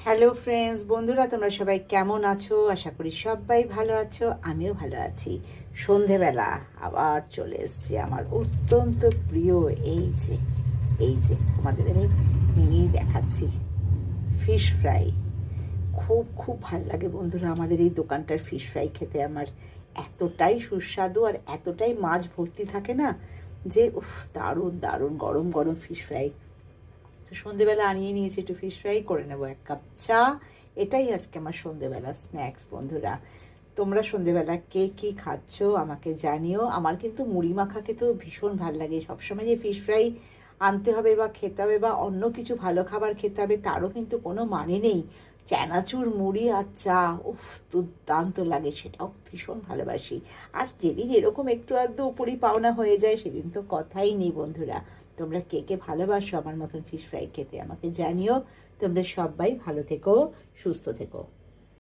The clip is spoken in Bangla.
হ্যালো ফ্রেন্ডস, বন্ধুরা তোমরা সবাই কেমন আছো? আশা করি সবাই ভালো আছো, আমিও ভালো আছি। সন্ধেবেলা আবার চলে এসেছি আমার অত্যন্ত প্রিয় এই যে তোমাদের আমি ভেঙেই দেখাচ্ছি ফিশ ফ্রাই। খুব খুব ভাল লাগে বন্ধুরা আমাদের এই দোকানটার ফিশ ফ্রাই খেতে। আমার এতটাই সুস্বাদু আর এতটাই মাছ ভর্তি থাকে না যে উফ, দারুণ দারুণ গরম গরম ফিশ ফ্রাই। তো সন্ধেবেলা আনিয়ে নিয়েছি, একটু ফিশ ফ্রাই করে নেবো, এক কাপ চা। এটাই আজকে আমার সন্ধেবেলা স্ন্যাক্স বন্ধুরা। তোমরা সন্ধেবেলা কে কী খাচ্ছ আমাকে জানিও। আমার কিন্তু মুড়ি মাখা খেতেও ভীষণ ভালো লাগে। সবসময় যে ফিশ ফ্রাই আনতে হবে বা খেতে হবে বা অন্য কিছু ভালো খাবার খেতে হবে তারও কিন্তু কোনো মানে নেই। চানাচুর মুড়ি আর চা, উফ, দুর্দান্ত লাগে, সেটাও ভীষণ ভালোবাসি। আর যেদিন এরকম একটু আধটু উপরি পাওনা হয়ে যায় সেদিন তো কথাই নেই বন্ধুরা। তোমরা কে কে ভালোবাসো আমার মতন ফিশ ফ্রাই খেতে আমাকে জানিও। তোমরা সবাই ভালো থেকো, সুস্থ থেকো।